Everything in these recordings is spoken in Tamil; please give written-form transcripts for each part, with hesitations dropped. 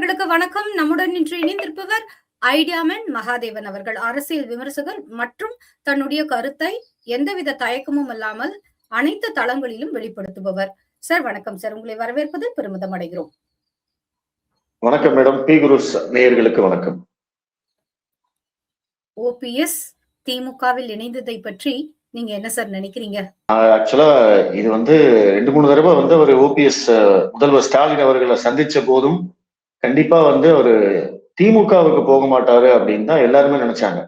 நேயர்களுக்கு வணக்கம். நம்முடன் இன்று இணைந்திருப்பவர் ஐடியாமேன் மகாதேவன் அவர்கள். அரசியல் விமர்சகர் மற்றும் தன்னுடைய கருத்தை எந்தவித தயக்கமும் இல்லாமல் அனைத்து தளங்களிலும் வெளிப்படுத்துபவர். சார் வணக்கம் சார், உங்களை வரவேற்பது பெருமிதம் அடைகிறோம். வணக்கம் மேடம். பி குருஸ் நேயர்களுக்கு வணக்கம். ஓபிஎஸ் திமுகவில் இணைந்ததை பற்றி நீங்க என்ன சார் நினைக்கிறீங்க? ஆக்சுவலா இது 2-3 தடவை அவர் ஓபிஎஸ் முதல்வர் ஸ்டாலின் அவர்களை சந்திச்ச போதும் கண்டிப்பா அவரு திமுகவுக்கு போக மாட்டாரு அப்படின்னு தான் எல்லாருமே நினைச்சாங்க.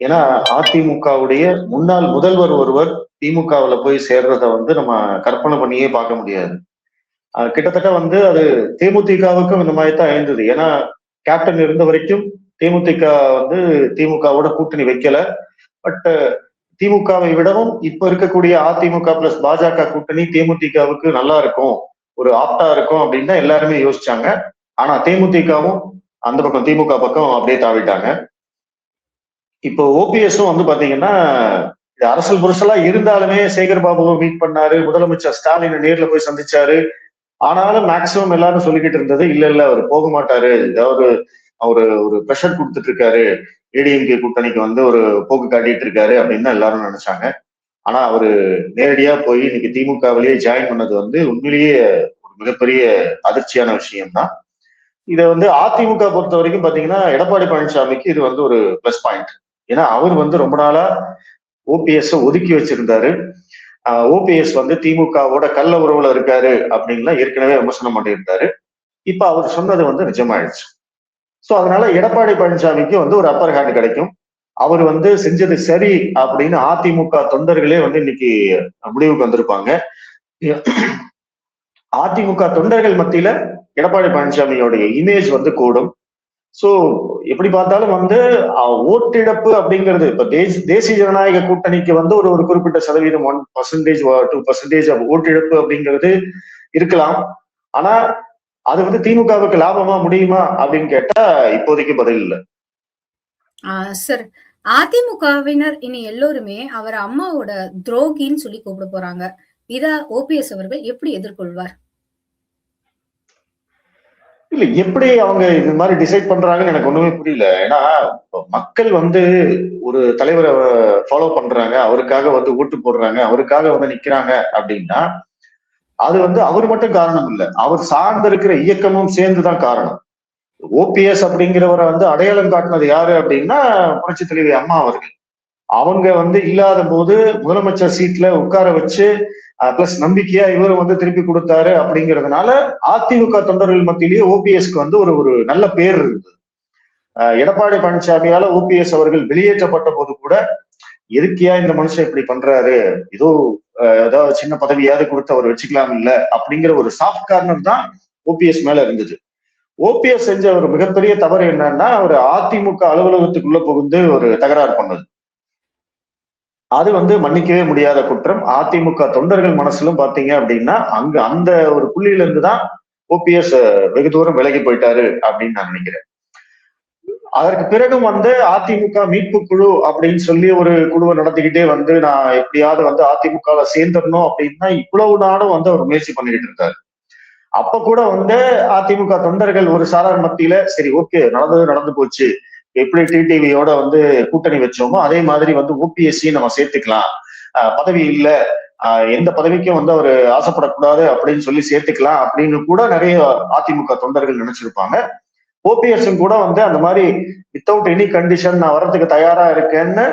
ஏன்னா அதிமுகவுடைய முன்னாள் முதல்வர் ஒருவர் திமுகவுல போய் சேர்றத நம்ம கற்பனை பண்ணியே பார்க்க முடியாது. கிட்டத்தட்ட அது தேமுதிகவுக்கும் இந்த மாதிரி தான் இருந்தது. ஏன்னா கேப்டன் இருந்த வரைக்கும் தேமுதிக திமுகவோட கூட்டணி வைக்கல. பட் திமுகவை விடவும் இப்ப இருக்கக்கூடிய அதிமுக பிளஸ் பாஜக கூட்டணி தேமுதிகவுக்கு நல்லா இருக்கும், ஒரு ஆப்டா இருக்கும் அப்படின்னு தான் எல்லாருமே யோசிச்சாங்க. ஆனா தேமுதிகவும் அந்த பக்கம் திமுக பக்கம் அப்படியே தாவிட்டாங்க. இப்போ ஓபிஎஸும் பாத்தீங்கன்னா அரசியல் புருஷலா இருந்தாலுமே சேகர் பாபுவை மீட் பண்ணாரு, முதலமைச்சர் ஸ்டாலினை நேர்ல போய் சந்திச்சாரு. ஆனாலும் மேக்சிமம் எல்லாரும் சொல்லிக்கிட்டு இருந்தது இல்ல அவர் போக மாட்டாரு, ஏதாவது அவரு ஒரு ப்ரெஷர் கொடுத்துட்டு இருக்காரு, ஏடிஎம்கே கூட்டணிக்கு ஒரு போக்கு காட்டிட்டு இருக்காரு அப்படின்னு தான் எல்லாரும் நினைச்சாங்க. ஆனா அவரு நேரடியா போய் இன்னைக்கு திமுகவிலேயே ஜாயின் பண்ணது உண்மையிலேயே ஒரு மிகப்பெரிய அதிர்ச்சியான விஷயம்தான். இதை அதிமுக பொறுத்த வரைக்கும் பாத்தீங்கன்னா எடப்பாடி பழனிசாமிக்கு இது ஒரு பிளஸ் பாயிண்ட். ஏன்னா அவர் ரொம்ப நாளா ஓபிஎஸ் ஒதுக்கி வச்சிருந்தாரு. ஓபிஎஸ் திமுகவோட கள்ள உறவுல இருக்காரு அப்படின்லாம் ஏற்கனவே விமர்சனம் பண்ணியிருந்தாரு. இப்ப அவர் சொன்னது நிஜமாயிடுச்சு. சோ அதனால எடப்பாடி பழனிசாமிக்கு ஒரு அப்பர் ஹேண்ட் கிடைக்கும். அவர் செஞ்சது சரி அப்படின்னு அதிமுக தொண்டர்களே இன்னைக்கு முடிவுக்கு வந்திருப்பாங்க. அதிமுக தொண்டர்கள் மத்தியில எடப்பாடி பழனிசாமியோடைய இமேஜ் கூடும். சோ எப்படி பார்த்தாலும் ஓட்டிழப்பு அப்படிங்கிறது இப்ப தேசிய ஜனநாயக கூட்டணிக்கு ஒரு குறிப்பிட்ட சதவீதம் 1% 2% ஓட்டிழப்பு அப்படிங்கிறது இருக்கலாம். ஆனா அது திமுகவுக்கு லாபமா முடியுமா அப்படின்னு கேட்டா இப்போதைக்கு பதில் இல்லை. சார், அதிமுகவினர் இனி எல்லோருமே அவர் அம்மாவோட துரோகின்னு சொல்லி கூப்பிட போறாங்க. இத ஓபிஎஸ் அவர்கள் எப்படி எதிர்கொள்வார்? இல்ல, எப்படி அவங்க இது மாதிரி டிசைட் பண்றாங்கன்னு எனக்கு ஒண்ணுமே புரியல. ஏன்னா மக்கள் ஒரு தலைவரை ஃபாலோ பண்றாங்க, அவருக்காக ஓட்டு போடுறாங்க, அவருக்காக நிக்கிறாங்க அப்படின்னா அது அவர் மட்டும் காரணம் இல்லை, அவர் சார்ந்து இருக்கிற இயக்கமும் சேர்ந்துதான் காரணம். ஓபிஎஸ் அப்படிங்கிறவரை அடையாளம் காட்டினது யாரு அப்படின்னா புரட்சி தலைவி அம்மா அவர்கள். அவங்க இல்லாத போது முதலமைச்சர் சீட்ல உட்கார வச்சு பிளஸ் நம்பிக்கையா இவரு திருப்பி கொடுத்தாரு அப்படிங்கிறதுனால அதிமுக தொண்டர்கள் மத்தியிலேயே ஓபிஎஸ்க்கு ஒரு நல்ல பேர் இருந்தது. எடப்பாடி பழனிசாமியால ஓபிஎஸ் அவர்கள் வெளியேற்றப்பட்ட போது கூட எதுக்கியா இந்த மனுஷன் இப்படி பண்றாரு, ஏதாவது சின்ன பதவியாவது கொடுத்து அவர் வச்சுக்கலாம் இல்ல அப்படிங்கிற ஒரு சாஃப்ட் கார்னர் தான் ஓபிஎஸ் மேல இருந்தது. ஓபிஎஸ் செஞ்ச ஒரு மிகப்பெரிய தவறு என்னன்னா ஒரு அதிமுக அலுவலகத்துக்குள்ள புகுந்து ஒரு தகராறு பண்ணது. அது மன்னிக்கவே முடியாத குற்றம். அதிமுக தொண்டர்கள் மனசுலும் பாத்தீங்க அப்படின்னா அங்க அந்த ஒரு புள்ளியில இருந்துதான் ஓபிஎஸ் வெகு தூரம் விலகி போயிட்டாரு அப்படின்னு நான் நினைக்கிறேன். அதற்கு பிறகும் அதிமுக மீட்பு குழு அப்படின்னு சொல்லி ஒரு குழுவை நடத்திக்கிட்டே நான் எப்படியாவது அதிமுகல சேர்ந்துடணும் அப்படின்னா இவ்வளவு நாளும் அவர் முயற்சி பண்ணிக்கிட்டு இருக்காரு. அப்ப கூட அதிமுக தொண்டர்கள் ஒரு சாரார் மத்தியில சரி ஓகே நடந்து போச்சு, எப்படி டிடிவியோட கூட்டணி வச்சோமோ அதே மாதிரி ஓபிஎஸ்சி நம்ம சேர்த்துக்கலாம், பதவி இல்ல எந்த பதவிக்கும் அவரு ஆசைப்படக்கூடாது அப்படின்னு சொல்லி சேர்த்துக்கலாம் அப்படின்னு கூட நிறைய அதிமுக தொண்டர்கள் நினைச்சிருப்பாங்க. ஓபிஎஸ் கூட அந்த மாதிரி வித்தவுட் எனி கண்டிஷன் நான் வர்றதுக்கு தயாரா இருக்கேன்னு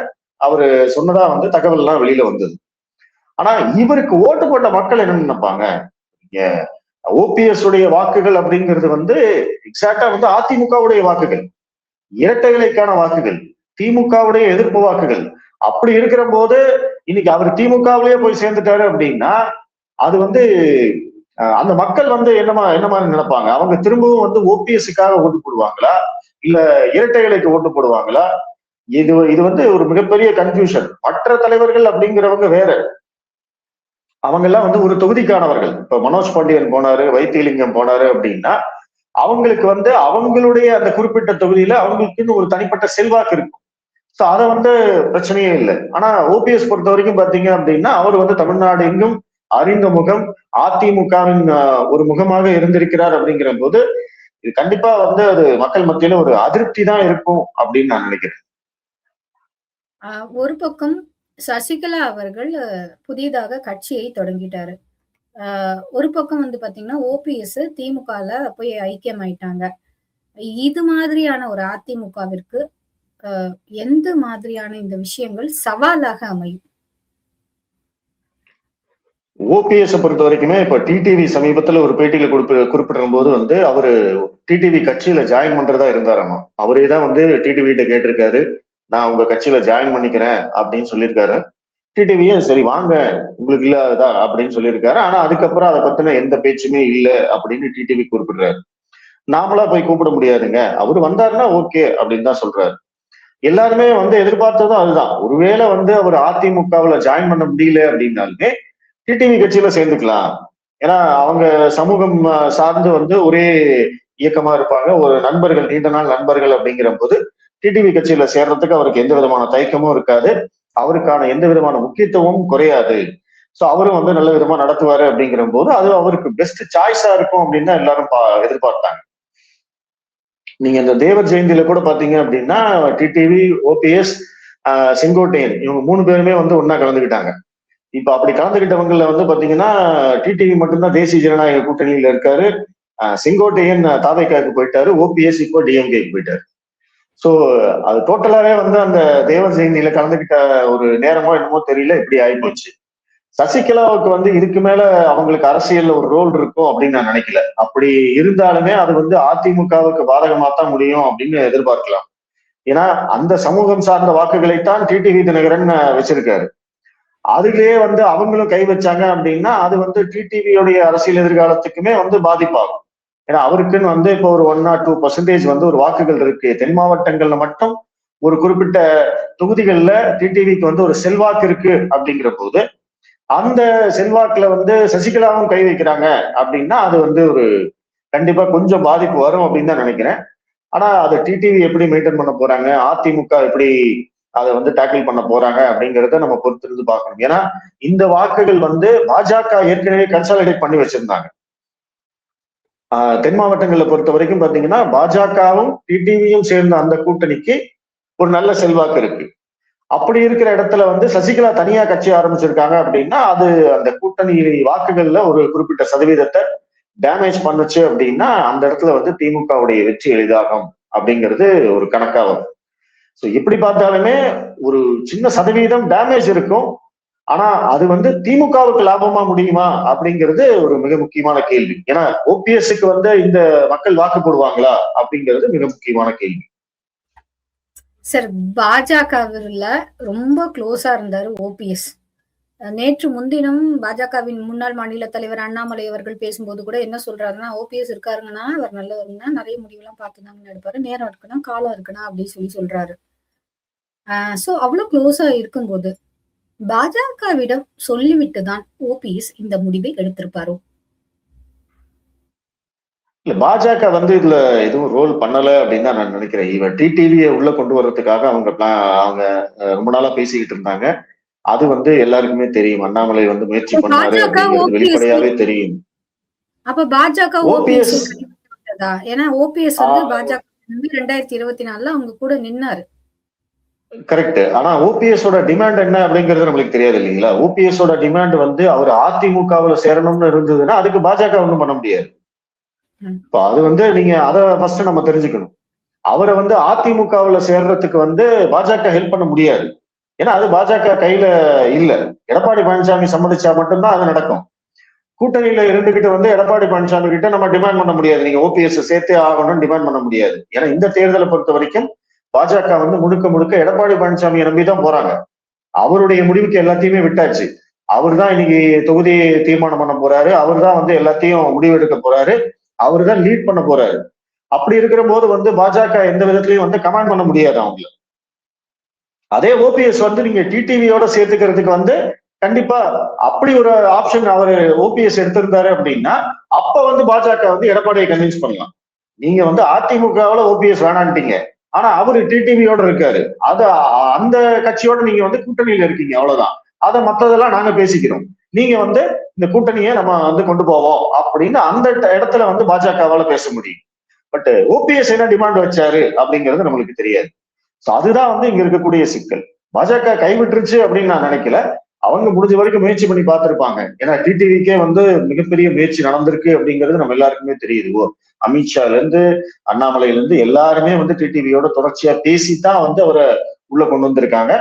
அவரு சொன்னதா தகவல் எல்லாம் வெளியில வந்தது. ஆனா இவருக்கு ஓட்டு போட்ட மக்கள் என்ன நினைப்பாங்க, ஓபிஎஸ் உடைய வாக்குகள் அப்படிங்கிறது எக்ஸாக்டா அதிமுகவுடைய வாக்குகள், இரட்டைகளுக்கான வாக்குகள், திமுகவுடைய எதிர்ப்பு வாக்குகள். அப்படி இருக்கிற போது இன்னைக்கு அவர் திமுகவிலேயே போய் சேர்ந்துட்டாரு அப்படின்னா அது அந்த மக்கள் என்ன மாதிரி நினைப்பாங்க, அவங்க திரும்பவும் ஓபிஎஸ்க்காக ஓட்டு போடுவாங்களா இல்ல இரட்டைகளுக்கு ஓட்டு போடுவாங்களா? இது ஒரு மிகப்பெரிய கன்ஃபியூஷன். மற்ற தலைவர்கள் அப்படிங்கிறவங்க வேற, அவங்க எல்லாம் ஒரு தொகுதிக்கானவர்கள். இப்ப மனோஜ் பாண்டியன் போனாரு, வைத்தியலிங்கம் போனாரு அப்படின்னா அவங்களுக்கு அவங்களுடைய அந்த குறிப்பிட்ட தொகுதியில அவங்களுக்குன்னு ஒரு தனிப்பட்ட செல்வாக்கு இருக்கும். சோ அதை பிரச்சனையே இல்லை. ஆனா ஓபிஎஸ் பொறுத்த வரைக்கும் பாத்தீங்க அப்படின்னா அவர் தமிழ்நாடு எங்கும் அறிந்த முகம், அதிமுகவின் ஒரு முகமாக இருந்திருக்கிறார் அப்படிங்கிற போது இது கண்டிப்பா வந்து அது மக்கள் மத்தியில ஒரு அதிருப்தி தான் இருக்கும் அப்படின்னு நான் நினைக்கிறேன். ஒரு பக்கம் சசிகலா அவர்கள் புதிதாக கட்சியை தொடங்கிட்டாரு. ஒரு பக்கம் வந்து பாத்தீங்கன்னா, ஓபிஎஸ் திமுகல போய் ஐக்கியமாயிட்டாங்க. இது மாதிரியான ஒரு அதிமுகவிற்கு அ எந்த மாதிரியான இந்த விஷயங்கள் சவாலாக அமையும்? ஓபிஎஸ் பொறுத்த வரைக்குமே இப்ப டிடிவி சமீபத்துல ஒரு பேட்டியில குறிப்பிடும் போது வந்து அவரு டிடிவி கட்சியில ஜாயின் பண்றதா இருந்தாராமா. அவரே தான் வந்து டிடிவி கிட்ட கேட்டிருக்காரு. நான் உங்க கட்சியில ஜாயின் பண்ணிக்கிறேன் அப்படின்னு சொல்லியிருக்காரு. டிடிவியும் சரி வாங்க உங்களுக்கு இல்லாததா அப்படின்னு சொல்லியிருக்காரு. ஆனா அதுக்கப்புறம் அதை பத்தின எந்த பேச்சுமே இல்ல அப்படின்னு டிடிவி குறிப்பிடுறாரு. நாமளா போய் கூப்பிட முடியாதுங்க. அவரு வந்தாருன்னா ஓகே அப்படின்னு தான் சொல்றாரு. எல்லாருமே வந்து எதிர்பார்த்ததும் அதுதான். ஒருவேளை வந்து அவர் அதிமுகவுல ஜாயின் பண்ண முடியல அப்படின்னாலுமே டிடிவி கட்சியில சேர்ந்துக்கலாம். ஏன்னா அவங்க சமூகம் சார்ந்து வந்து ஒரே இயக்கமா இருப்பாங்க. ஒரு நண்பர்கள், நீண்ட நாள் நண்பர்கள் அப்படிங்கிற போது டிடிவி கட்சியில சேர்றதுக்கு அவருக்கு எந்த விதமான தயக்கமும் இருக்காது. அவருக்கான எந்த விதமான முக்கியத்துவமும் குறையாது. சோ அவரும் வந்து நல்ல விதமா நடத்துவாரு அப்படிங்கிற போது அது அவருக்கு பெஸ்ட் சாய்ஸா இருக்கும் அப்படின்னு தான் எல்லாரும் எதிர்பார்த்தாங்க. நீங்க இந்த தேவர் ஜெயந்தியில கூட பாத்தீங்க அப்படின்னா டிடிவி, ஓபிஎஸ், செங்கோட்டையன் இவங்க 3 பேருமே வந்து ஒன்னா கலந்துக்கிட்டாங்க. இப்ப அப்படி கலந்துகிட்டவங்கல வந்து பாத்தீங்கன்னா டிடிவி மட்டும்தான் தேசிய ஜனநாயக கூட்டணியில இருக்காரு. செங்கோட்டையன் தாவேக்காவுக்கு போயிட்டாரு. ஓபிஎஸ் இப்போ டிஎம்கேக்கு போயிட்டாரு. சோ அது டோட்டலாவே வந்து அந்த தேவர் ஜெயந்தியில கலந்துகிட்ட ஒரு நேரமோ என்னமோ தெரியல, இப்படி ஆயிப்போச்சு. சசிகலாவுக்கு வந்து இதுக்கு மேல அவங்களுக்கு அரசியல்ல ஒரு ரோல் இருக்கும் அப்படின்னு நான் நினைக்கல. அப்படி இருந்தாலுமே அது வந்து அதிமுகவுக்கு பாதகமா தான் முடியும் அப்படின்னு எதிர்பார்க்கலாம். ஏன்னா அந்த சமூகம் சார்ந்த வாக்குகளைத்தான் டிடிவி தினகரன் வச்சிருக்காரு. அதுலயே வந்து அவங்களும் கை வச்சாங்க அப்படின்னா அது வந்து டிடிவியோடைய அரசியல் எதிர்காலத்துக்குமே வந்து பாதிப்பாகும். ஏன்னா அவருக்குன்னு வந்து இப்போ ஒரு 1 or 2% வந்து ஒரு வாக்குகள் இருக்கு. தென் மாவட்டங்கள்ல மட்டும் ஒரு குறிப்பிட்ட தொகுதிகள்ல டிடிவிக்கு வந்து ஒரு செல்வாக்கு இருக்கு அப்படிங்கிற போது அந்த செல்வாக்குல வந்து சசிகலாவும் கை வைக்கிறாங்க அப்படின்னா அது வந்து ஒரு கண்டிப்பா கொஞ்சம் பாதிப்பு வரும் அப்படின்னு தான் நினைக்கிறேன். ஆனா அதை டிடிவி எப்படி மெயின்டைன் பண்ண போறாங்க, அதிமுக எப்படி அதை வந்து டேக்கிள் பண்ண போறாங்க அப்படிங்கிறத நம்ம பொறுத்திருந்து பார்க்கணும். ஏன்னா இந்த வாக்குகள் வந்து பாஜக ஏற்கனவே கன்சாலிடேட் பண்ணி வச்சிருந்தாங்க. தென் மாவட்டங்களை பொறுத்த வரைக்கும் பாத்தீங்கன்னா பாஜகவும் டிடிவியும் சேர்ந்த அந்த கூட்டணிக்கு ஒரு நல்ல செல்வாக்கு இருக்கு. அப்படி இருக்கிற இடத்துல வந்து சசிகலா தனியா கட்சி ஆரம்பிச்சிருக்காங்க அப்படின்னா அது அந்த கூட்டணி வாக்குகள்ல ஒரு குறிப்பிட்ட சதவீதத்தை டேமேஜ் பண்ணுச்சு அப்படின்னா அந்த இடத்துல வந்து திமுகவுடைய வெற்றி எளிதாகும் அப்படிங்கிறது ஒரு கணக்கா வரும். ஸோ எப்படி பார்த்தாலுமே ஒரு சின்ன சதவீதம் டேமேஜ் இருக்கும். ஆனா அது வந்து திமுகவுக்கு லாபமா முடியுமா அப்படிங்கிறது ஒரு மிக முக்கியமான கேள்வி. ஏன்னா ஓபிஎஸ்க்கு வந்து இந்த மக்கள் வாக்கு போடுவாங்களா அப்படிங்கிறது மிக முக்கியமான கேள்வி. சார், பாஜகவில ரொம்ப க்ளோஸா இருந்தாரு ஓபிஎஸ். நேற்று முன்தினம் பாஜகவின் முன்னாள் மாநில தலைவர் அண்ணாமலை அவர்கள் பேசும்போது கூட என்ன சொல்றாருன்னா, ஓபிஎஸ் இருக்காருங்கன்னா அவர் நல்லவருங்கன்னா நிறைய முடிவெல்லாம் பார்த்துதாங்க எடுப்பாரு. நேரம் இருக்குன்னா காலம் இருக்குன்னா அப்படின்னு சொல்றாரு. சோ அவ்வளவு க்ளோஸா இருக்கும்போது பாஜகவிடம் சொல்லிவிட்டு தான் ஓபிஎஸ் இந்த முடிவை எடுத்திருப்பாரோ? இல்ல பாஜக வந்து இதுல எதுவும் ரோல் பண்ணல அப்படின்னு தான் நான் நினைக்கிறேன். இவன் டிடிவியை உள்ள கொண்டு வர்றதுக்காக அவங்க ரொம்ப நாளா பேசிக்கிட்டு இருந்தாங்க. அது வந்து எல்லாருக்குமே தெரியும். அண்ணாமலை வந்து முயற்சி பண்ணாரு அப்படிங்கிறது வெளிப்படையாவே தெரியும். அப்ப பாஜக ஓபிஎஸ் ஏன்னா ஓபிஎஸ் வந்து பாஜக 2024 அவங்க கூட நின்னாரு. கரெக்ட். ஆனா ஓபிஎஸோட டிமாண்ட் என்ன அப்படிங்கிறது நம்மளுக்கு தெரியாது இல்லைங்களா? ஓபிஎஸோட டிமாண்ட் வந்து அவர் அதிமுகவுல சேரணும்னு இருந்ததுன்னா அதுக்கு பாஜக ஒண்ணும் பண்ண முடியாது. இப்போ அது வந்து நீங்க அதை ஃபர்ஸ்ட் நம்ம தெரிஞ்சுக்கணும். அவரை வந்து அதிமுகவுல சேர்றதுக்கு வந்து பாஜக ஹெல்ப் பண்ண முடியாது. ஏன்னா அது பாஜக கையில இல்ல. எடப்பாடி பழனிசாமி சம்மதிச்சா மட்டும்தான் அது நடக்கும். கூட்டணியில இருந்துகிட்டு வந்து எடப்பாடி பழனிசாமி கிட்ட நம்ம டிமாண்ட் பண்ண முடியாது. நீங்க ஓபிஎஸ் சேர்த்தே ஆகணும்னு டிமாண்ட் பண்ண முடியாது. ஏன்னா இந்த தேர்தலை பொறுத்த வரைக்கும் பாஜக வந்து முழுக்க முழுக்க எடப்பாடி பழனிசாமியை நம்பிதான் போறாங்க. அவருடைய முடிவுக்கு எல்லாத்தையுமே விட்டாச்சு. அவர் தான் இன்னைக்கு தொகுதி தீர்மானம் பண்ண போறாரு. அவர் தான் வந்து எல்லாத்தையும் முடிவெடுக்க போறாரு. அவர் தான் லீட் பண்ண போறாரு. அப்படி இருக்கிற போது வந்து பாஜக எந்த விதத்திலையும் வந்து கமாண்ட் பண்ண முடியாது அவங்கள. அதே ஓபிஎஸ் வந்து நீங்க டிடிவியோட சேர்த்துக்கிறதுக்கு வந்து கண்டிப்பா அப்படி ஒரு ஆப்ஷன் அவரு ஓபிஎஸ் எடுத்திருந்தாரு அப்படின்னா அப்ப வந்து பாஜக வந்து எடப்பாடியை கன்வின்ஸ் பண்ணலாம். நீங்க வந்து அதிமுகவுல ஓபிஎஸ் வேணான்ட்டீங்க. ஆனா அவரு டிடிவியோட இருக்காரு. அது அந்த கட்சியோட நீங்க வந்து கூட்டணியில இருக்கீங்க, அவ்வளவுதான். அதை மத்ததெல்லாம் நாங்க பேசிக்கிறோம். நீங்க வந்து இந்த கூட்டணியை நம்ம வந்து கொண்டு போவோம் அப்படின்னு அந்த இடத்துல வந்து பாஜகவால பேச முடியும். பட் ஓபிஎஸ் என்ன டிமாண்ட் வச்சாரு அப்படிங்கிறது நம்மளுக்கு தெரியாது. சோ அதுதான் வந்து இங்க இருக்கக்கூடிய சிக்கல். பாஜக கைவிட்டுருச்சு அப்படின்னு நான் நினைக்கல. அவங்க முடிஞ்ச வரைக்கும் முயற்சி பண்ணி பார்த்திருப்பாங்க. ஏன்னா டிடிவிக்கே வந்து மிகப்பெரிய முயற்சி நடந்திருக்கு அப்படிங்கிறது நம்ம எல்லாருக்குமே தெரியுது. அமித்ஷால இருந்து அண்ணாமலையில இருந்து எல்லாருமே வந்து டிடிவியோட தொடர்ச்சியா பேசித்தான் வந்து அவரை உள்ள கொண்டு வந்திருக்காங்க.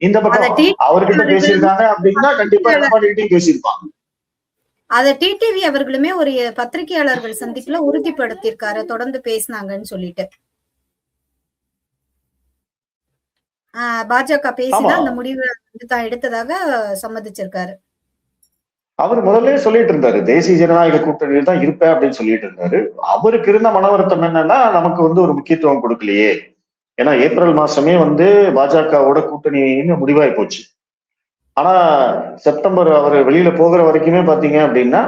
இந்த பக்கம் அவர்கிட்ட பேசியிருக்காங்க அப்படின்னா கண்டிப்பா எடப்பாடிகிட்டையும் பேசியிருப்பாங்க. அத டிடிவி அவர்களுமே ஒரு பத்திரிகையாளர்கள் சந்திப்புல உறுதிப்படுத்தியிருக்காரு, தொடர்ந்து பேசினாங்கன்னு சொல்லிட்டு. பாஜக பேசிதான் அந்த முடிவை தான் எடுத்ததாக சம்மதிச்சிருக்காரு. அவர் முதல்ல சொல்லிட்டு இருந்தாரு, தேசிய ஜனநாயக கூட்டணியில் தான் இருப்பேன் அப்படின்னு சொல்லிட்டு இருந்தாரு. அவருக்கு இருந்த மன வருத்தம் என்னன்னா, நமக்கு வந்து ஒரு முக்கியத்துவம் கொடுக்கலையே. ஏன்னா ஏப்ரல் மாசமே வந்து பாஜகவோட கூட்டணின்னு முடிவாய் போச்சு. ஆனா செப்டம்பர் அவர் வெளியில போகிற வரைக்குமே பாத்தீங்க அப்படின்னா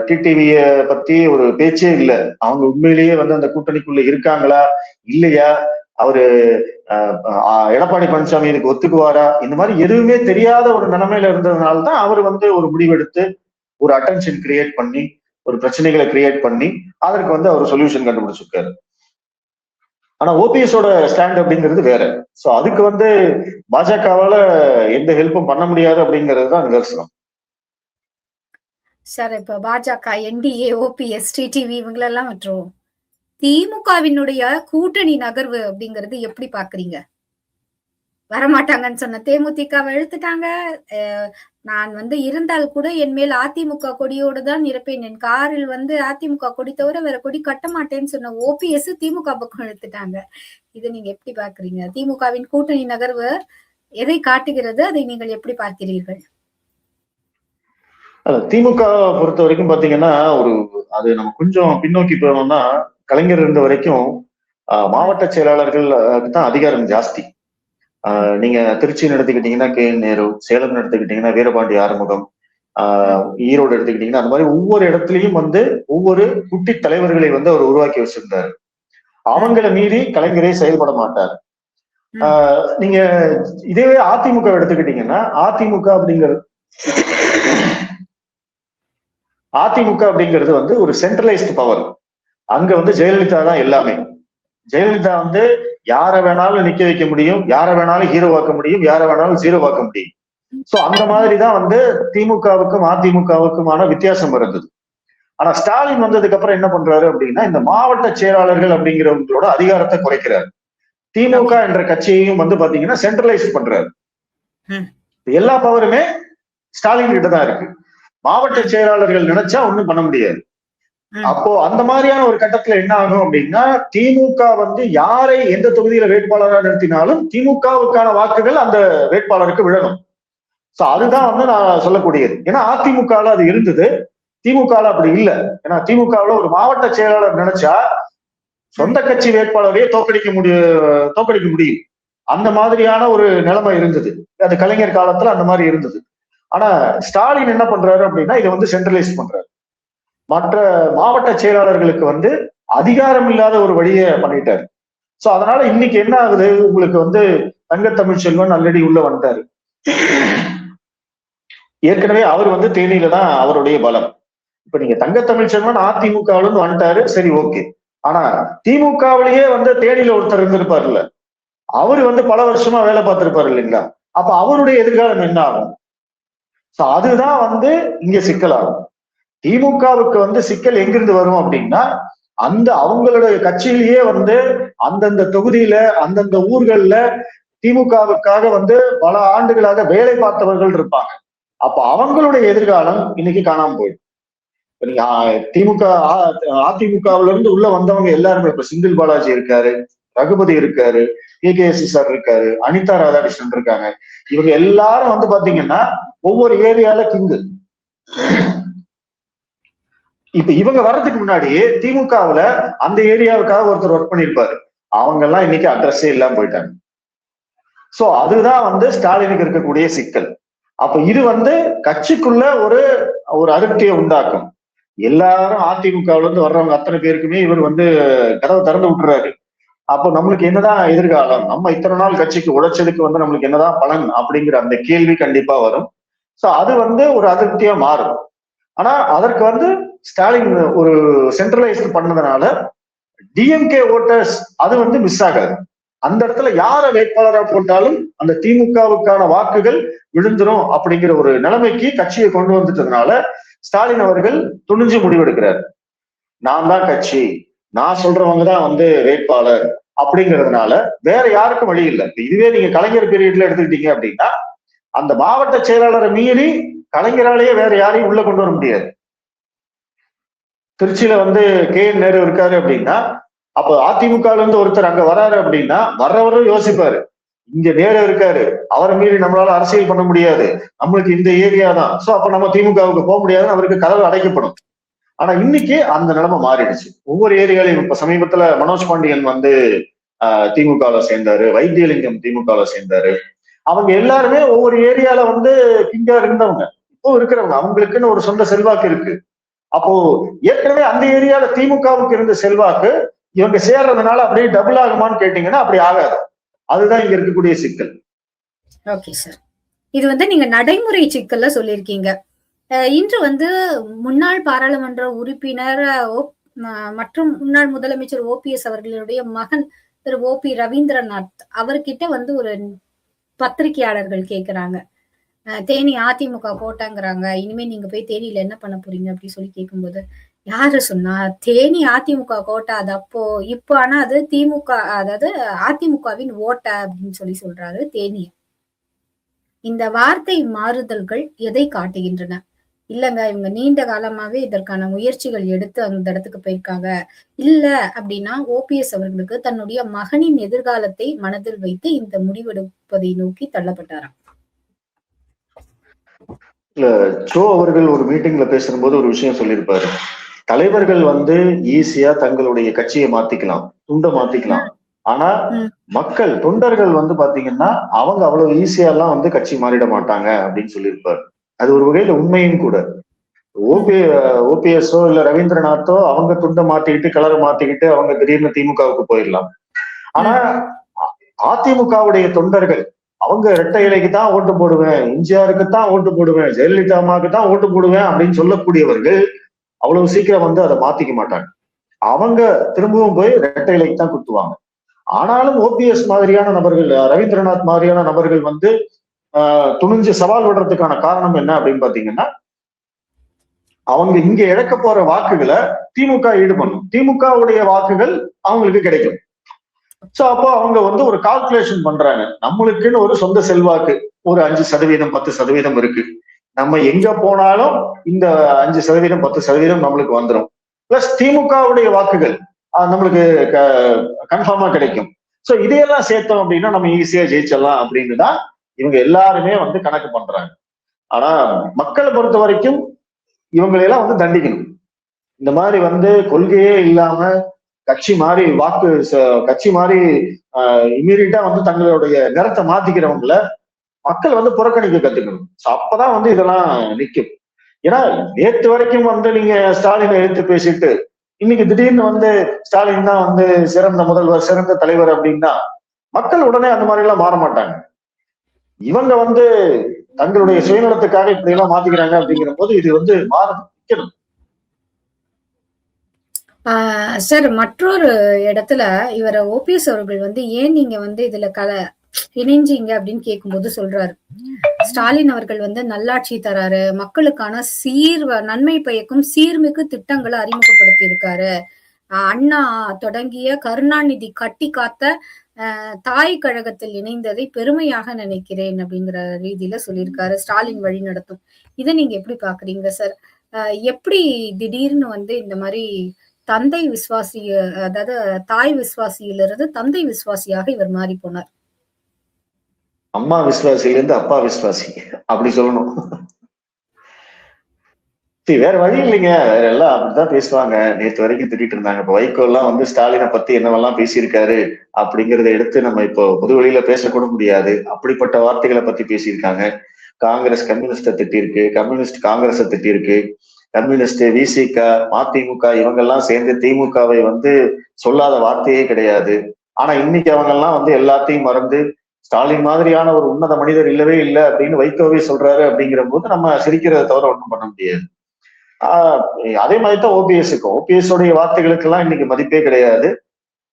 டிடிவிய பத்தி ஒரு பேச்சே இல்லை. அவங்க உண்மையிலேயே வந்து அந்த கூட்டணிக்குள்ள இருக்காங்களா இல்லையா, அவரு எடப்பாடி பழனிசாமி இதுக்கு ஒத்துக்குவாரா, இந்த மாதிரி எதுவுமே தெரியாத ஒரு நிலைமையில இருந்ததுனால்தான் அவர் வந்து ஒரு முடிவெடுத்து ஒரு அட்டென்ஷன் கிரியேட் பண்ணி ஒரு பிரச்சனைகளை கிரியேட் பண்ணி அதற்கு வந்து அவர் சொல்யூஷன் கண்டுபிடிச்சிருக்காரு. ஆனா ஓபிஎஸோட ஸ்டாண்ட் அப்படிங்கிறது வேற. சோ அதுக்கு வந்து பாஜகவால எந்த ஹெல்ப்பும் பண்ண முடியாது அப்படிங்கிறது தான் நிதர்சனம். சார், இப்ப பாஜக, என்டிஏ, ஓபிஎஸ், டிடிவி இவங்களெல்லாம் விட்டுருவோம். திமுகவினுடைய கூட்டணி நகர்வு அப்படிங்கிறது எப்படி பாக்குறீங்க? வரமாட்டாங்கன்னு சொன்ன தேமுதிகவை இழுத்துட்டாங்க. நான் வந்து இருந்தால் கூட என் மேல் அதிமுக கொடியோடு தான் இருப்பேன், என் காரில் வந்து அதிமுக கொடி தவிர வேற கொடி கட்ட மாட்டேன்னு சொன்ன ஓபிஎஸ் திமுக பக்கம் இழுத்துட்டாங்க. இதை நீங்க எப்படி பாக்குறீங்க? திமுகவின் கூட்டணி நகர்வு எதை காட்டுகிறது? அதை நீங்கள் எப்படி பார்க்கிறீர்கள்? திமுக பொறுத்த வரைக்கும் பாத்தீங்கன்னா அது நம்ம கொஞ்சம் பின்னோக்கி போனோம்னா, கலைஞர் இருந்த வரைக்கும் மாவட்ட செயலாளர்கள் தான் அதிகாரம் ஜாஸ்தி. நீங்க திருச்சின்னு எடுத்துக்கிட்டீங்கன்னா KN நேரு, சேலம் எடுத்துக்கிட்டீங்கன்னா வீரபாண்டி ஆறுமுகம், ஈரோடு எடுத்துக்கிட்டீங்கன்னா அந்த மாதிரி ஒவ்வொரு இடத்துலயும் வந்து ஒவ்வொரு குட்டி தலைவர்களை வந்து அவர் உருவாக்கி வச்சிருந்தாரு. அவங்களை மீறி கலைஞரே செயல்பட மாட்டார். நீங்க இதே அதிமுக எடுத்துக்கிட்டீங்கன்னா அதிமுக அப்படிங்கிறது வந்து ஒரு சென்ட்ரலைஸ்டு பவர். அங்க வந்து ஜெயலலிதா தான் எல்லாமே. ஜெயலலிதா வந்து யாரை வேணாலும் நிக்க வைக்க முடியும், யாரை வேணாலும் ஹீரோவாக்க முடியும், யாரை வேணாலும் ஜீரோவாக்க முடியும். சோ அந்த மாதிரிதான் வந்து திமுகவுக்கும் அதிமுகவுக்குமான வித்தியாசம் இருந்தது. ஆனா ஸ்டாலின் வந்ததுக்கு அப்புறம் என்ன பண்றாரு அப்படின்னா, இந்த மாவட்ட செயலாளர்கள் அப்படிங்கிறவங்களோட அதிகாரத்தை குறைக்கிறாரு. திமுக என்ற கட்சியையும் வந்து பாத்தீங்கன்னா சென்ட்ரலைஸ் பண்றாரு. எல்லா பவருமே ஸ்டாலின் கிட்ட தான் இருக்கு. மாவட்ட செயலாளர்கள் நினைச்சா ஒண்ணும் பண்ண முடியாது. அப்போ அந்த மாதிரியான ஒரு கட்டத்துல என்ன ஆகும் அப்படின்னா, திமுக வந்து யாரை எந்த தொகுதியில வேட்பாளராக நிறுத்தினாலும் திமுகவுக்கான வாக்குகள் அந்த வேட்பாளருக்கு விழணும். சோ அதுதான் வந்து நான் சொல்லக்கூடியது. ஏன்னா அதிமுகல அது இருந்தது, திமுகல அப்படி இல்லை. ஏன்னா திமுகவுல ஒரு மாவட்ட செயலாளர் நினைச்சா சொந்த கட்சி வேட்பாளரையே தோக்கடிக்க முடியும். அந்த மாதிரியான ஒரு நிலைமை இருந்தது. அது கலைஞர் காலத்துல அந்த மாதிரி இருந்தது. ஆனா ஸ்டாலின் என்ன பண்றாரு அப்படின்னா, இதை வந்து சென்ட்ரலைஸ் பண்றாரு. மற்ற மாவட்ட செயலாளர்களுக்கு வந்து அதிகாரம் இல்லாத ஒரு வழியை பண்ணிட்டாரு. சோ அதனால இன்னைக்கு என்ன ஆகுது, உங்களுக்கு வந்து தங்கத்தமிழ்ச்செல்வன் ஆல்ரெடி உள்ள வந்துட்டாரு. ஏற்கனவே அவர் வந்து தேனியில தான் அவருடைய பலம். இப்ப நீங்க தங்கத்தமிழ்ச்செல்வன் அதிமுகவுல இருந்து வந்துட்டாரு, சரி ஓகே. ஆனா திமுகவிலேயே வந்து தேனியில ஒருத்தர் இருந்திருப்பாருல்ல, அவரு வந்து பல வருஷமா வேலை பார்த்திருப்பாரு இல்லைங்களா? அப்ப அவருடைய எதிர்காலம் என்ன ஆகும்? சோ அதுதான் வந்து இங்க சிக்கலாகும். திமுகவுக்கு வந்து சிக்கல் எங்கிருந்து வரும் அப்படின்னா, அந்த அவங்களுடைய கட்சியிலேயே வந்து அந்தந்த தொகுதியில அந்தந்த ஊர்கள்ல திமுகவுக்காக வந்து பல ஆண்டுகளாக வேலை பார்த்தவர்கள் இருப்பாங்க. அப்ப அவங்களுடைய எதிர்காலம் இன்னைக்கு காணாம போயிடும். நீங்க திமுக அதிமுகவுல இருந்து உள்ள வந்தவங்க எல்லாருமே, இப்ப செந்தில் பாலாஜி இருக்காரு, ரகுபதி இருக்காரு, KKS சார் இருக்காரு, அனிதா ராதாகிருஷ்ணன் இருக்காங்க. இவங்க எல்லாரும் வந்து பாத்தீங்கன்னா ஒவ்வொரு ஏரியால கிங்கு. இப்ப இவங்க வர்றதுக்கு முன்னாடி திமுகவுல அந்த ஏரியாவுக்காக ஒருத்தர் ஒர்க் பண்ணிருப்பாரு. அவங்க எல்லாம் இன்னைக்கு அட்ரஸே இல்லாம போயிட்டாங்க. சோ அதுதான் வந்து ஸ்டாலினுக்கு இருக்கக்கூடிய சிக்கல். அப்ப இது வந்து கட்சிக்குள்ள ஒரு அதிருப்தியை உண்டாக்கும். எல்லாரும் அதிமுகவுல இருந்து வர்றவங்க அத்தனை பேருக்குமே இவர் வந்து கதவை திறந்து விட்டுறாரு. அப்போ நம்மளுக்கு என்னதான் எதிர்காலம், நம்ம இத்தனை நாள் கட்சிக்கு உழைச்சதுக்கு வந்து நம்மளுக்கு என்னதான் பலன் அப்படிங்கிற அந்த கேள்வி கண்டிப்பா வரும். சோ அது வந்து ஒரு அதிருப்தியா மாறும். ஆனா அதற்கு வந்து ஸ்டாலின் ஒரு சென்ட்ரலைஸ்ட் பண்ணதுனால டிஎம்கே ஓட்டர்ஸ் அது வந்து மிஸ் ஆகாது. அந்த இடத்துல யார வேட்பாளரா போட்டாலும் அந்த திமுகவுக்கான வாக்குகள் விழுந்துரும் அப்படிங்கிற ஒரு நிலைமைக்கு கட்சியை கொண்டு வந்துட்டதுனால ஸ்டாலின் அவர்கள் துணிஞ்சு முடிவெடுக்கிறார். நான் தான் கட்சி, நான் சொல்றவங்க தான் வந்து வேட்பாளர் அப்படிங்கிறதுனால வேற யாருக்கும் வழி இல்லை. இதுவே நீங்க கலைஞர் பீரியட்ல எடுத்துக்கிட்டீங்க அப்படின்னா அந்த மாவட்ட செயலாளரை மீறி கலைஞராலேயே வேற யாரையும் உள்ள கொண்டு வர முடியாது. திருச்சியில வந்து KN நேரு இருக்காரு அப்படின்னா அப்ப அதிமுகல இருந்து ஒருத்தர் அங்க வராரு அப்படின்னா வர்றவரும் யோசிப்பாரு, இங்க நேரு இருக்காரு, அவரை மீறி நம்மளால அரசியல் பண்ண முடியாது, நம்மளுக்கு இந்த ஏரியா தான், சோ அப்ப நம்ம திமுகவுக்கு போக முடியாதுன்னு அவருக்கு கதவு அடைக்கப்படும். ஆனா இன்னைக்கு அந்த நிலைமை மாறிடுச்சு. ஒவ்வொரு ஏரியாலையும் இப்ப சமீபத்துல மனோஜ் பாண்டியன் வந்து திமுகல சேர்ந்தாரு, வைத்தியலிங்கம் திமுகல சேர்ந்தாரு. அவங்க எல்லாருமே ஒவ்வொரு ஏரியால வந்து கிங்கா இருந்தவங்க, இப்போ இருக்கிறவங்க, அவங்களுக்குன்னு ஒரு சொந்த செல்வாக்கு இருக்கு. அப்போ ஏற்கனவே அந்த ஏரியால திமுகவுக்கு இருந்த செல்வாக்கு இவங்க சேர்றதுனால அப்படியே டபுள் ஆகுமான்னு கேட்டீங்கன்னா அப்படி ஆகாது. அதுதான் இங்க இருக்கக்கூடிய சிக்கல். ஓகே சார், இது வந்து நீங்க நடைமுறை சிக்கல்ல சொல்லியிருக்கீங்க. இன்று வந்து முன்னாள் பாராளுமன்ற உறுப்பினர் மற்றும் முன்னாள் முதலமைச்சர் OPS அவர்களுடைய மகன் திரு OP ரவீந்திரநாத் அவர்கிட்ட வந்து ஒரு பத்திரிகையாளர்கள் கேக்குறாங்க, தேனி அதிமுக கோட்டாங்கிறாங்க, இனிமே நீங்க போய் தேனியில என்ன பண்ண போறீங்க அப்படி சொல்லி கேட்கும்போது, யாரு சொன்னா தேனி அதிமுக கோட்டா அது அப்போ, இப்போ ஆனா அது திமுக, அதாவது அதிமுகவின் ஓட்டா அப்படின்னு சொல்லி சொல்றாரு தேனி. இந்த வார்த்தை மாறுதல்கள் எதை காட்டுகின்றன? இல்லங்க, இவங்க நீண்ட காலமாவே இதற்கான முயற்சிகள் எடுத்து அந்த இடத்துக்கு போயிருக்காங்க. இல்ல அப்படின்னா OPS அவர்களுக்கு தன்னுடைய மகனின் எதிர்காலத்தை மனதில் வைத்து இந்த முடிவெடுப்பதை நோக்கி தள்ளப்பட்டாராம். இல்ல, சோ அவர்கள் ஒரு மீட்டிங்ல பேசும்போது ஒரு விஷயம் சொல்லியிருப்பாரு, தலைவர்கள் வந்து ஈஸியா தங்களுடைய கட்சியை மாத்திக்கலாம், துண்டை மாத்திக்கலாம். ஆனா மக்கள் தொண்டர்கள் வந்து பாத்தீங்கன்னா அவங்க அவ்வளவு ஈஸியா எல்லாம் வந்து கட்சி மாறிட மாட்டாங்க அப்படின்னு சொல்லியிருப்பாரு. அது ஒரு வகையில உண்மையும் கூட. OPSஓ இல்ல ரவீந்திரநாத்தோ அவங்க துண்டை மாத்திக்கிட்டு கலரை மாத்திக்கிட்டு அவங்க திடீர்னு திமுகவுக்கு போயிடலாம். ஆனா அதிமுகவுடைய தொண்டர்கள் அவங்க இரட்டை இலைக்கு தான் ஓட்டு போடுவேன், எம்ஜிஆருக்கு தான் ஓட்டு போடுவேன், ஜெயலலிதா அம்மாவுக்கு தான் ஓட்டு போடுவேன் அப்படின்னு சொல்லக்கூடியவர்கள் அவ்வளவு சீக்கிரம் வந்து அதை மாத்திக்க மாட்டாங்க. அவங்க திரும்பவும் போய் இரட்டை இலைக்கு தான் குத்துவாங்க. ஆனாலும் OPS மாதிரியான நபர்கள், ரவீந்திரநாத் மாதிரியான நபர்கள் வந்து துணிஞ்சு சவால் விடுறதுக்கான காரணம் என்ன அப்படின்னு பாத்தீங்கன்னா, அவங்க இங்க இழக்க போற வாக்குகளை திமுக ஈடு பண்ணும், திமுகவுடைய வாக்குகள் அவங்களுக்கு கிடைக்கும். சோ அப்போ அவங்க வந்து ஒரு கால்குலேஷன் பண்றாங்க, நம்மளுக்குன்னு ஒரு சொந்த செல்வாக்கு ஒரு 5% 10% இருக்கு, நம்ம எங்க போனாலும் இந்த 5% 10% நம்மளுக்கு வந்துடும், பிளஸ் திமுகவுடைய வாக்குகள் நம்மளுக்கு கன்ஃபார்மா கிடைக்கும். சோ இதையெல்லாம் சேர்த்தோம் அப்படின்னா நம்ம ஈஸியா ஜெயிச்சிடலாம் அப்படின்னு தான் இவங்க எல்லாருமே வந்து கணக்கு பண்றாங்க. ஆனா மக்களை பொறுத்த வரைக்கும் இவங்களையெல்லாம் வந்து தண்டிக்கணும். இந்த மாதிரி வந்து கொள்கையே இல்லாம கட்சி மாறி கட்சி மாறி இமீடியட்டா வந்து தங்களுடைய நிறத்தை மாத்திக்கிறவங்கள மக்கள் வந்து புறக்கணிக்க கத்துக்கணும். அப்பதான் வந்து இதெல்லாம் நிக்கும். ஏன்னா நேற்று வரைக்கும் வந்து நீங்க ஸ்டாலினை எடுத்து பேசிட்டு இன்னைக்கு திடீர்னு வந்து ஸ்டாலின் தான் வந்து சிறந்த முதல்வர், சிறந்த தலைவர் அப்படின்னா மக்கள் உடனே அந்த மாதிரி எல்லாம் மாற மாட்டாங்க. இவங்க வந்து தங்களுடைய சுயநலத்துக்காக இப்படி எல்லாம் மாத்திக்கிறாங்க அப்படிங்கிற போது இது வந்து மாற நிக்கணும். சார், மற்றொரு இடத்துல இவர OPS அவர்கள் வந்து ஏன் நீங்க வந்து இதுல இணைஞ்சீங்க அப்படின்னு கேட்கும்போது சொல்றாரு, ஸ்டாலின் அவர்கள் வந்து நல்லாட்சி தராரு, மக்களுக்கான நன்மை பயக்கும் சீர்மிகு திட்டங்களை அறிமுகப்படுத்தி இருக்காரு, அண்ணா தொடங்கிய கருணாநிதி கட்டி காத்த தாய் கழகத்தில் இணைந்ததை பெருமையாக நினைக்கிறேன் அப்படிங்கிற ரீதியில சொல்லியிருக்காரு. ஸ்டாலின் வழி நடத்தும். இதை நீங்க எப்படி பாக்குறீங்க சார்? எப்படி திடீர்னு வந்து இந்த மாதிரி தந்தை விசுவாசி, அதாவது தாய் விசுவாசியிலிருந்து தந்தை விசுவாசியாக இவர் மாறி போனார்? அம்மா விசுவாசியிலிருந்து அப்பா விசுவாசி அப்படி சொல்லணும். வேற வழி இல்லைங்க, வேற எல்லாம் அப்படித்தான் பேசுவாங்க. நேற்று வரைக்கும் திட்டிட்டு இருந்தாங்க. இப்ப வைகோ எல்லாம் வந்து ஸ்டாலினை பத்தி என்னவெல்லாம் பேசியிருக்காரு அப்படிங்கறத எடுத்து நம்ம இப்போ பொது வழியில பேசக்கூட முடியாது. அப்படிப்பட்ட வார்த்தைகளை பத்தி பேசியிருக்காங்க. காங்கிரஸ் கம்யூனிஸ்ட திட்டிருக்கு, கம்யூனிஸ்ட் காங்கிரஸை திட்டிருக்கு, கம்யூனிஸ்ட் VCK மதிமுக இவங்க எல்லாம் சேர்ந்து திமுகவை வந்து சொல்லாத வார்த்தையே கிடையாது. ஆனா இன்னைக்கு அவங்க எல்லாம் வந்து எல்லாத்தையும் மறந்து ஸ்டாலின் மாதிரியான ஒரு உன்னத மனிதர் இல்லவே இல்லை அப்படின்னு வைகோவே சொல்றாரு. அப்படிங்கிற போது நம்ம சிரிக்கிறத தவிர ஒன்றும் பண்ண முடியாது. அதே மாதிரி தான் ஓபிஎஸ்க்கும். ஓபிஎஸ் உடைய வார்த்தைகளுக்கெல்லாம் இன்னைக்கு மதிப்பே கிடையாது.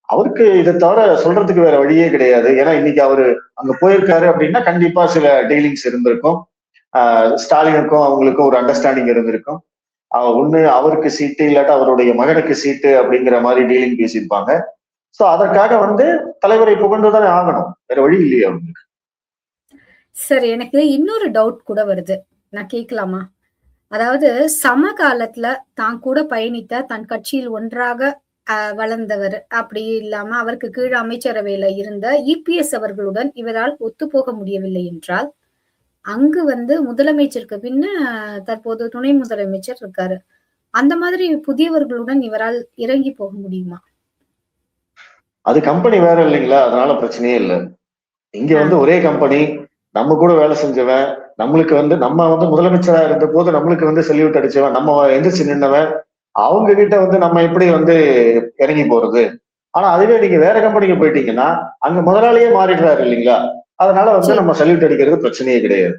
அவருக்கு இதை தவிர சொல்றதுக்கு வேற வழியே கிடையாது. ஏன்னா இன்னைக்கு அவரு அங்க போயிருக்காரு அப்படின்னா கண்டிப்பா சில டீலிங்ஸ் இருந்திருக்கும். ஸ்டாலினுக்கும் அவங்களுக்கும் ஒரு அண்டர்ஸ்டாண்டிங் இருந்திருக்கும். ஒண்ணு அவருக்கு சீட்டு இல்லாட்டா அவருடைய மகனுக்கு சீட்டு அப்படிங்கிற மாதிரி டீலிங் பேசியிருப்பாங்க. சோ அதற்காக வந்து தலைவரை புகழ்ந்துதானே ஆகணும், வேற வழி இல்லையே அவங்களுக்கு. சரி, எனக்கு இன்னொரு டவுட் கூட வருது, நான் கேட்கலாமா? அதாவது சமகாலத்துல தான் கூட பயணித்த தன் கட்சியில் ஒன்றாக வளர்ந்தவர், அப்படி இல்லாம அவருக்கு கீழ் அமைச்சரவையில இருந்த இபிஎஸ் அவர்களுடன் இவரால் ஒத்து போக முடியவில்லை என்றால், அங்கு வந்து முதலமைச்சருக்கு பின்ன தற்போது துணை முதலமைச்சர் இருக்காரு. அந்த மாதிரி புதியவர்களுடன் இவரால் இறங்கி போக முடியுமா? அது கம்பெனி வேற இல்லைங்களா, அதனால பிரச்சனையே இல்லை. இங்க வந்து ஒரே கம்பெனி, நம்ம கூட வேலை செஞ்சவன், நம்மளுக்கு வந்து நம்ம வந்து முதலமைச்சரா இருந்த போது நம்மளுக்கு வந்து செல்யூட் அடிச்சவன், நம்ம எந்திரிச்சு நின்னவன், அவங்க கிட்ட வந்து நம்ம எப்படி வந்து இறங்கி போறது? ஆனா அதுவே நீங்க வேற கம்பெனிக்கு போயிட்டீங்கன்னா அங்க முதலாளியே மாறிடுறாரு இல்லைங்களா, அதனால வந்து நம்ம சல்யூட் அடிக்கிறது பிரச்சனையே கிடையாது.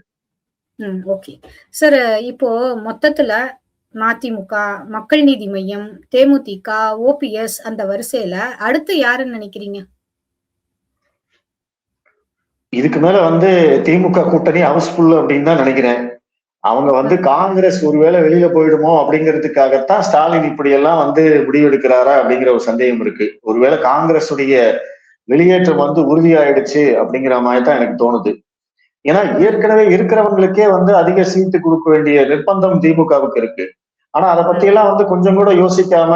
ஓகே சார், இப்போ மொத்தத்துல மதிமுக, மக்கள் நீதி மையம், தேமுதிக, ஓபிஎஸ் அந்த வரிசையில அடுத்து யாருன்னு நினைக்கிறீங்க? இதுக்கு மேல வந்து திமுக கூட்டணி ஹவுஸ்ஃபுல் அப்படின்னு தான் நினைக்கிறேன். அவங்க வந்து காங்கிரஸ் ஒருவேளை வெளியில போயிடுமோ அப்படிங்கிறதுக்காகத்தான் ஸ்டாலின் இப்படி எல்லாம் வந்து முடிவெடுக்கிறாரா அப்படிங்கிற ஒரு சந்தேகம் இருக்கு. ஒருவேளை காங்கிரஸ் உடைய வெளியேற்றம் வந்து உறுதியாயிடுச்சு அப்படிங்கிற மாதிரி தான் எனக்கு தோணுது. ஏன்னா ஏற்கனவே இருக்கிறவங்களுக்கே வந்து அதிக சீட்டு கொடுக்க வேண்டிய நிர்பந்தம் திமுகவுக்கு இருக்கு. ஆனா அதை பத்தி எல்லாம் வந்து கொஞ்சம் கூட யோசிக்காம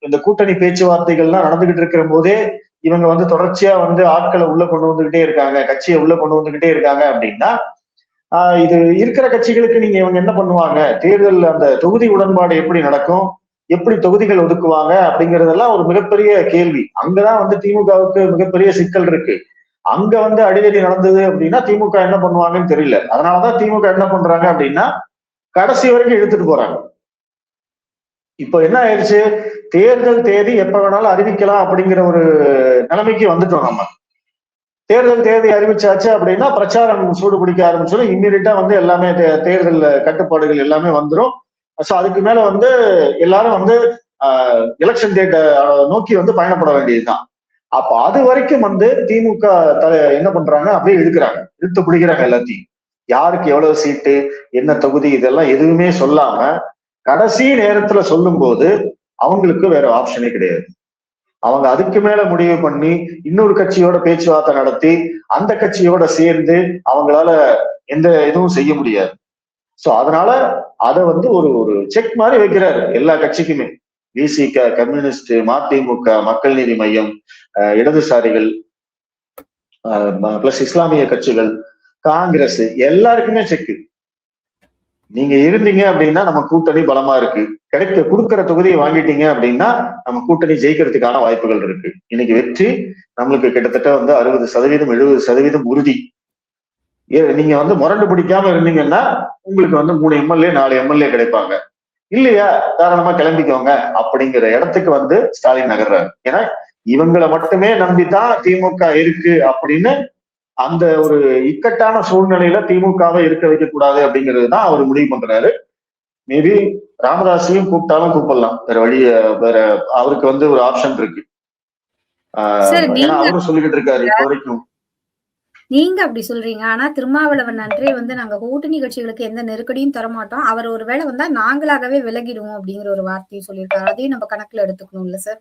இந்த கூட்டணி பேச்சுவார்த்தைகள்லாம் நடந்துகிட்டு இருக்கிற போதே இவங்க வந்து தொடர்ச்சியா வந்து ஆட்களை உள்ள கொண்டு வந்துகிட்டே இருக்காங்க, கட்சியை உள்ள கொண்டு வந்துகிட்டே இருக்காங்க அப்படின்னா இது இருக்கிற கட்சிகளுக்கு நீங்க இவங்க என்ன பண்ணுவாங்க, தேர்தல் அந்த தொகுதி உடன்பாடு எப்படி நடக்கும், எப்படி தொகுதிகள் ஒதுக்குவாங்க அப்படிங்கறதெல்லாம் ஒரு மிகப்பெரிய கேள்வி. அங்கதான் வந்து திமுகவுக்கு மிகப்பெரிய சிக்கல் இருக்கு. அங்க வந்து அடிதடி நடந்தது அப்படின்னா திமுக என்ன பண்ணுவாங்கன்னு தெரியல. அதனாலதான் திமுக என்ன பண்றாங்க அப்படின்னா கடைசி வரைக்கும் இழுத்துட்டு போறாங்க. இப்போ என்ன ஆயிடுச்சு, தேர்தல் தேதி எப்ப வேணாலும் அறிவிக்கலாம் அப்படிங்கிற ஒரு நிலைமைக்கு வந்துட்டோம் நம்ம. தேர்தல் தேதி அறிவிச்சாச்சு அப்படின்னா பிரச்சாரம் சூடு பிடிக்க ஆரம்பிச்சிடும். இம்மீடியட்டா வந்து எல்லாமே தேர்தல் கட்டுப்பாடுகள் எல்லாமே வந்துடும். ஸோ அதுக்கு மேல வந்து எல்லாரும் வந்து எலெக்ஷன் டேட்டை நோக்கி வந்து பயணப்பட வேண்டியதுதான். அப்ப அது வரைக்கும் வந்து திமுக என்ன பண்றாங்க, அப்படியே இழுத்து பிடிக்கிறாங்க எல்லாத்தையும். யாருக்கு எவ்வளவு சீட்டு, என்ன தொகுதி, இதெல்லாம் எதுவுமே சொல்லாம கடைசி நேரத்துல சொல்லும் போது அவங்களுக்கு வேற ஆப்ஷனே கிடையாது. அவங்க அதுக்கு மேல முடிவு பண்ணி இன்னொரு கட்சியோட பேச்சுவார்த்தை நடத்தி அந்த கட்சியோட சேர்ந்து அவங்களால எந்த இதுவும் செய்ய முடியாது. சோ அதனால அதை வந்து ஒரு செக் மாதிரி வைக்கிறாரு எல்லா கட்சிக்குமே. விசிக, கம்யூனிஸ்ட், மதிமுக, மக்கள் நீதி மையம், இடதுசாரிகள், பிளஸ் இஸ்லாமிய கட்சிகள், காங்கிரஸ், எல்லாருக்குமே செக்கு. நீங்க இருந்தீங்க அப்படின்னா நம்ம கூட்டணி பலமா இருக்கு, கொடுக்கிற தொகுதியை வாங்கிட்டீங்க அப்படின்னா நம்ம கூட்டணி ஜெயிக்கிறதுக்கான வாய்ப்புகள் இருக்கு. இன்னைக்கு வெற்றி நம்மளுக்கு கிட்டத்தட்ட வந்து 60%, 70% உறுதி. நீங்க வந்து முரண்டு பிடிக்காம இருந்தீங்கன்னா உங்களுக்கு வந்து 3 எம்எல்ஏ 4 எம்எல்ஏ கிடைப்பாங்க. இல்லையா தாராளமா கிளம்பிக்கோங்க அப்படிங்கிற இடத்துக்கு வந்து ஸ்டாலின் நகர்றாரு. ஏன்னா இவங்களை மட்டுமே நம்பித்தான் திமுக இருக்கு அப்படின்னு அந்த ஒரு இக்கட்டான சூழ்நிலையில திமுகவை இருக்க வைக்க கூடாது அப்படிங்கிறது தான் அவர் முடிவு பண்றாரு. மேபி ராமதாஸையும் கூப்பிட்டாலும் கூப்பிடலாம், வேற வழிய வேற அவருக்கு வந்து ஒரு ஆப்ஷன் இருக்கு. அவரும் சொல்லிக்கிட்டு இருக்காரு இப்ப வரைக்கும். நீங்க அப்படி சொல்றீங்க, ஆனா திருமாவளவன் அன்றே வந்து நாங்க கூட்டணி கட்சிகளுக்கு எந்த நெருக்கடியும் தரமாட்டோம், அவர் ஒரு வேளை வந்தா நாங்களாகவே விலகிடுவோம் அப்படிங்கிற ஒரு வார்த்தையை சொல்லியிருக்காரு. அதையும் நம்ம கணக்குல எடுத்துக்கணும் இல்ல சார்?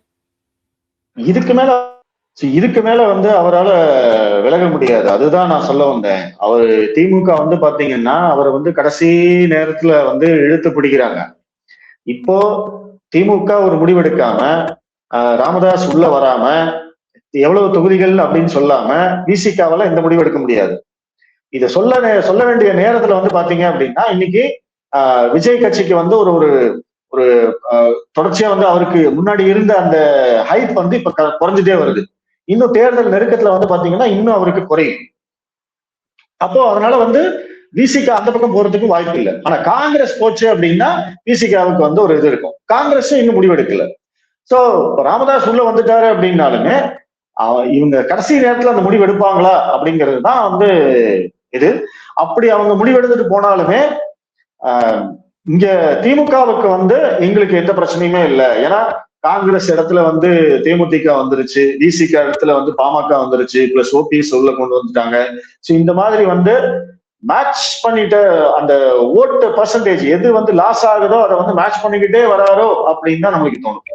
இதுக்கு மேல வந்து அவரால் விலக முடியாது. அதுதான் நான் சொல்ல வந்தேன். அவர் திமுக வந்து பாத்தீங்கன்னா அவரை வந்து கடைசி நேரத்துல வந்து இழுத்து பிடிக்கிறாங்க. இப்போ திமுக ஒரு முடிவெடுக்காம ராமதாஸ் உள்ள வராம எவ்வளவு தொகுதிகள் அப்படின்னு சொல்லாம விசிகாவால இந்த முடிவு எடுக்க முடியாது. இதை சொல்ல வேண்டிய நேரத்துல வந்து பாத்தீங்க அப்படின்னா இன்னைக்கு விஜய் கட்சிக்கு வந்து ஒரு ஒரு தொடர்ச்சியா வந்து அவருக்கு முன்னாடி இருந்த அந்த ஹைப் வந்து இப்ப குறைஞ்சிட்டே வருது. இன்னும் தேர்தல் நெருக்கத்துல வந்து பாத்தீங்கன்னா இன்னும் அவருக்கு குறையும். அப்போ அதனால வந்து விசிகா அந்த பக்கம் போறதுக்கு வாய்ப்பு இல்லை. ஆனா காங்கிரஸ் போச்சு அப்படின்னா விசிகாவுக்கு வந்து ஒரு இது இருக்கும். காங்கிரஸ் இன்னும் முடிவெடுக்கல. சோ ராமதாஸ் உள்ள வந்துட்டாரு அப்படின்னாலுமே இவங்க கடைசி நேரத்துல அந்த முடிவு எடுப்பாங்களா அப்படிங்கிறது தான் வந்து இது. அப்படி அவங்க முடிவெடுத்துட்டு போனாலுமே இங்க திமுகவுக்கு வந்து எங்களுக்கு எந்த பிரச்சனையுமே இல்லை. ஏன்னா காங்கிரஸ் இடத்துல வந்து தேமுதிக வந்துருச்சு, விசிக இடத்துல வந்து பாமக வந்துருச்சு, பிளஸ் ஓபிஎஸ் உள்ள கொண்டு வந்துட்டாங்க. சோ இந்த மாதிரி வந்து மேட்ச் பண்ணிட்டு அந்த ஓட்டு பர்சன்டேஜ் எது வந்து லாஸ் ஆகுதோ அதை வந்து மேட்ச் பண்ணிக்கிட்டே வராரோ அப்படின்னு தான் நம்மளுக்கு தோணும்.